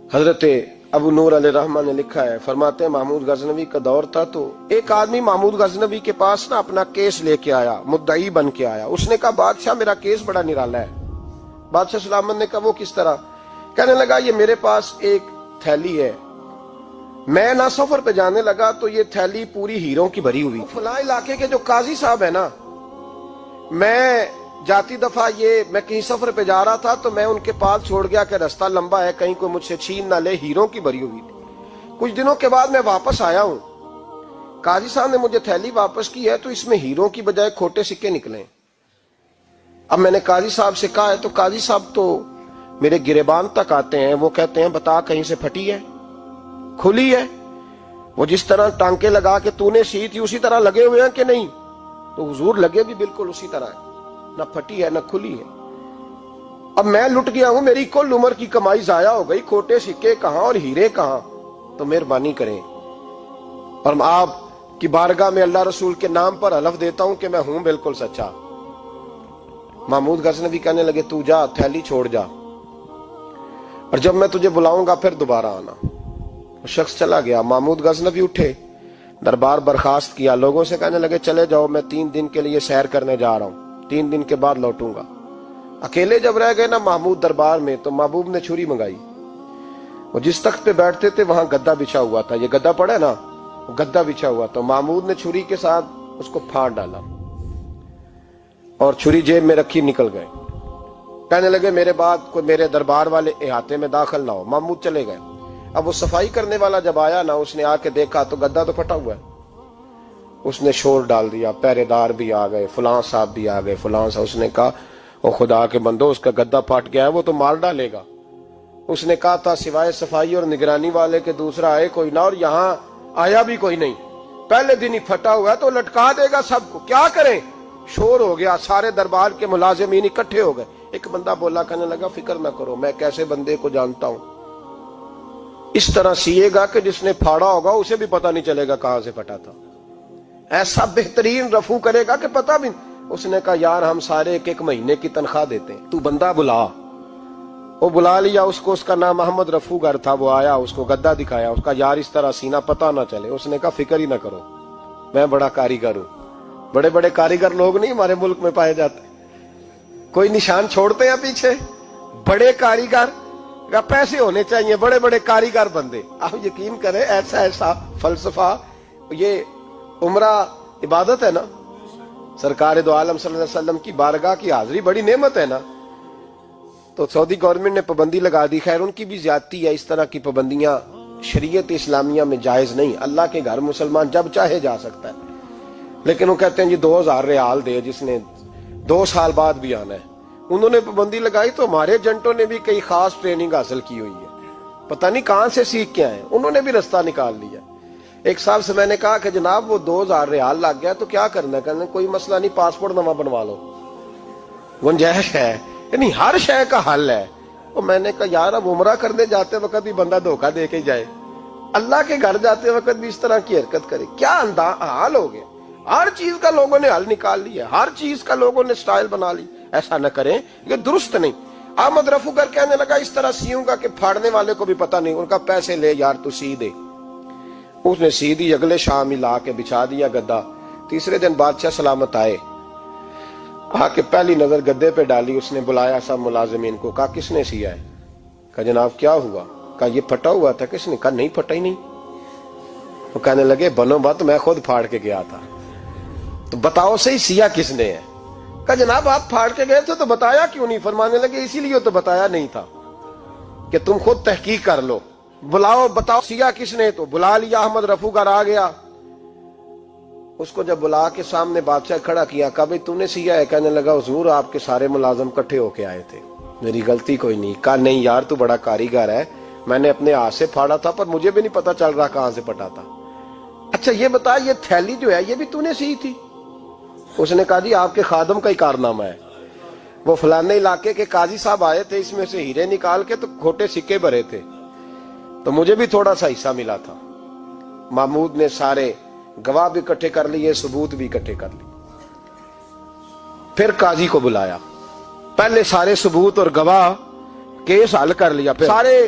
حضرت ابو نور علیہ رحمہ نے لکھا ہے، فرماتے ہیں محمود غزنوی کا دور تھا تو ایک آدمی محمود غزنوی کے پاس نا اپنا کیس لے کے آیا، مدعی بن کے آیا۔ اس نے کہا بادشاہ میرا کیس بڑا نرالا ہے۔ بادشاہ سلامت نے کہا وہ کس طرح؟ کہنے لگا یہ میرے پاس ایک تھیلی ہے، میں نہ سفر پہ جانے لگا تو یہ تھیلی پوری ہیروں کی بھری ہوئی، فلاں علاقے کے جو قاضی صاحب ہے نا، میں جاتی دفعہ میں کہیں سفر پہ جا رہا تھا تو میں ان کے پاس چھوڑ گیا کہ رستہ لمبا ہے، کہیں کوئی مجھ سے چھین نہ لے، ہیروں کی بھری ہوئی تھی۔ کچھ دنوں کے بعد میں واپس آیا ہوں، قاضی صاحب نے مجھے تھیلی واپس کی ہے تو اس میں ہیروں کی بجائے کھوٹے سکے نکلے۔ اب میں نے قاضی صاحب سے کہا ہے تو قاضی صاحب تو میرے گریبان تک آتے ہیں، وہ کہتے ہیں بتا کہیں سے پھٹی ہے، کھلی ہے؟ وہ جس طرح ٹانکے لگا کے تو نے سی تھی اسی طرح لگے ہوئے ہیں کہ نہیں؟ تو حضور لگے بھی بالکل اسی طرح ہے، نہ پھٹی ہے نہ کھلی ہے۔ اب میں لٹ گیا ہوں، میری کل عمر کی کمائی ضائع ہو گئی، کھوٹے سکے کہاں اور ہیرے کہاں؟ تو مہربانی کریں اور آپ کی بارگاہ میں اللہ رسول کے نام پر حلف دیتا ہوں کہ میں ہوں بالکل سچا۔ محمود غزنوی کہنے لگے تو جا، تھیلی چھوڑ جا، اور جب میں تجھے بلاؤں گا پھر دوبارہ آنا۔ وہ شخص چلا گیا۔ محمود غزنوی اٹھے، دربار برخاست کیا، لوگوں سے کہنے لگے چلے جاؤ، میں 3 دن کے لیے سیر کرنے جا رہا ہوں، 3 دن کے بعد لوٹوں گا۔ اکیلے جب رہ گئے نا محمود دربار میں تو محبوب نے چھری منگائی۔ وہ جس تخت پہ بیٹھتے تھے وہاں گدا بچھا ہوا تھا، یہ گدا پڑا ہے نا، گدا بچھا ہوا تھا۔ محمود نے چھری کے ساتھ اس کو پھاڑ ڈالا اور چھری جیب میں رکھی نکل گئے۔ کہنے لگے میرے بعد کوئی میرے دربار والے احاطے میں داخل نہ ہو۔ محمود چلے گئے۔ اب وہ صفائی کرنے والا جب آیا نا، اس نے آ کے دیکھا تو گدا تو پھٹا ہوا ہے۔ اس نے شور ڈال دیا، پہرے دار بھی آ گئے، فلاں صاحب بھی آ گئے، فلاں صاحب۔ اس نے کہا وہ خدا کے بندو، اس کا گدا پھٹ گیا ہے، وہ تو مار ڈالے گا۔ اس نے کہا تھا سوائے صفائی اور نگرانی والے کے دوسرا آئے کوئی نہ، اور یہاں آیا بھی کوئی نہیں، پہلے دن ہی پھٹا ہوا ہے تو لٹکا دے گا سب کو، کیا کریں؟ شور ہو گیا، سارے دربار کے ملازمین اکٹھے ہو گئے۔ ایک بندہ بولا، کہنے لگا فکر نہ کرو، میں کیسے بندے کو جانتا ہوں، اس طرح سیے گا کہ جس نے پھاڑا ہوگا اسے بھی پتہ نہیں چلے گا کہاں سے پھٹا تھا، ایسا بہترین رفو کرے گا کہ پتہ بھی۔ اس نے کہا یار ہم سارے 1 مہینے کی تنخواہ دیتے ہیں، تو بندہ بلا۔ وہ بلا لیا اس کو، اس کا نام محمد رفو گر تھا۔ وہ آیا، اس کو گدا دکھایا، اس کا یار اس طرح سینہ پتہ نہ چلے۔ اس نے کہا فکر ہی نہ کرو، میں بڑا کاریگر ہوں۔ بڑے بڑے کاریگر لوگ نہیں ہمارے ملک میں پائے جاتے، کوئی نشان چھوڑتے ہیں پیچھے؟ بڑے کاریگر کا پیسے ہونے چاہیے، بڑے بڑے کاریگر بندے۔ آپ یقین کریں ایسا فلسفہ، یہ عمرہ عبادت ہے نا، سرکار دو عالم صلی اللہ علیہ وسلم کی بارگاہ کی حاضری بڑی نعمت ہے نا۔ تو سعودی گورنمنٹ نے پابندی لگا دی، خیر ان کی بھی زیادتی ہے، اس طرح کی پابندیاں شریعت اسلامیہ میں جائز نہیں۔ اللہ کے گھر مسلمان جب چاہے جا سکتا ہے، لیکن وہ کہتے ہیں جی 2000 ریال دے جس نے 2 سال بعد بھی آنا ہے۔ انہوں نے پابندی لگائی تو ہمارے ایجنٹوں نے بھی کئی خاص ٹریننگ حاصل کی ہوئی ہے، پتہ نہیں کہاں سے سیکھ کے آئے، انہوں نے بھی رستہ نکال لیا۔ ایک صاحب سے میں نے کہا کہ جناب وہ 2000 ریال لگ گیا تو کیا کرنا ہے؟ کہنے کوئی مسئلہ نہیں، پاسپورٹ نواں بنوا لو، گنجائش ہے، یعنی ہر شے کا حل ہے۔ اور میں نے کہا یار اب عمرہ کرنے جاتے وقت بھی بندہ دھوکہ دے کے جائے، اللہ کے گھر جاتے وقت بھی اس طرح کی حرکت کرے، کیا حال ہو گیا؟ ہر چیز کا لوگوں نے حل نکال لیا، ہر چیز کا لوگوں نے سٹائل بنا لی۔ ایسا نہ کریں، یہ درست نہیں۔ احمد رفو گر کہنے لگا اس طرح سیوں گا کہ پھاڑنے والے کو بھی پتہ نہیں۔ ان کا پیسے لے یار تو سی دے۔ اس نے سی دی، اگلے شام ہی لا کے بچھا دیا گدا۔ تیسرے دن بادشاہ سلامت آئے، آ کے پہلی نظر گدے پہ ڈالی۔ اس نے بلایا سب ملازمین کو، کہا کس نے سیا ہے؟ کہا جناب کیا ہوا؟ کہا یہ پھٹا ہوا تھا۔ کس نے؟ کہا نہیں پھٹا ہی نہیں۔ وہ کہنے لگے بنو بات، میں خود پھاڑ کے گیا تھا، تو بتاؤ صحیح سیا کس نے ہے؟ کہا جناب آپ پھاڑ کے گئے تھے تو بتایا کیوں نہیں؟ فرمانے لگے اسی لیے تو بتایا نہیں تھا کہ تم خود تحقیق کر لو، بلاؤ بتاؤ سیا کس نے۔ تو بلا لیا، احمد رفو گر آ گیا۔ اس کو جب بلا کے سامنے بادشاہ کھڑا کیا، کہا بھئی تو نے سیا ہے؟ کہنے لگا حضور آپ کے سارے ملازم کٹھے ہو کے آئے تھے، میری غلطی کوئی نہیں۔ کہا نہیں یار تو بڑا کاریگر ہے، میں نے اپنے ہاتھ سے پھاڑا تھا پر مجھے بھی نہیں پتا چل رہا کہاں سے پھٹا تھا۔ اچھا یہ بتا یہ تھیلی جو ہے یہ بھی تو نے سی تھی؟ اس نے کہا جی آپ کے خادم کا ہی کارنامہ ہے، وہ فلانے علاقے کے قاضی صاحب آئے تھے، اس میں سے ہیرے نکال کے تو کھوٹے سکے بھرے تھے، تو مجھے بھی تھوڑا سا حصہ ملا تھا۔ محمود نے سارے گواہ بھی اکٹھے کر لیے، ثبوت بھی اکٹھے کر لیے۔ پھر قاضی کو بلایا، پہلے سارے ثبوت اور گواہ کیس حل کر لیا، پھر سارے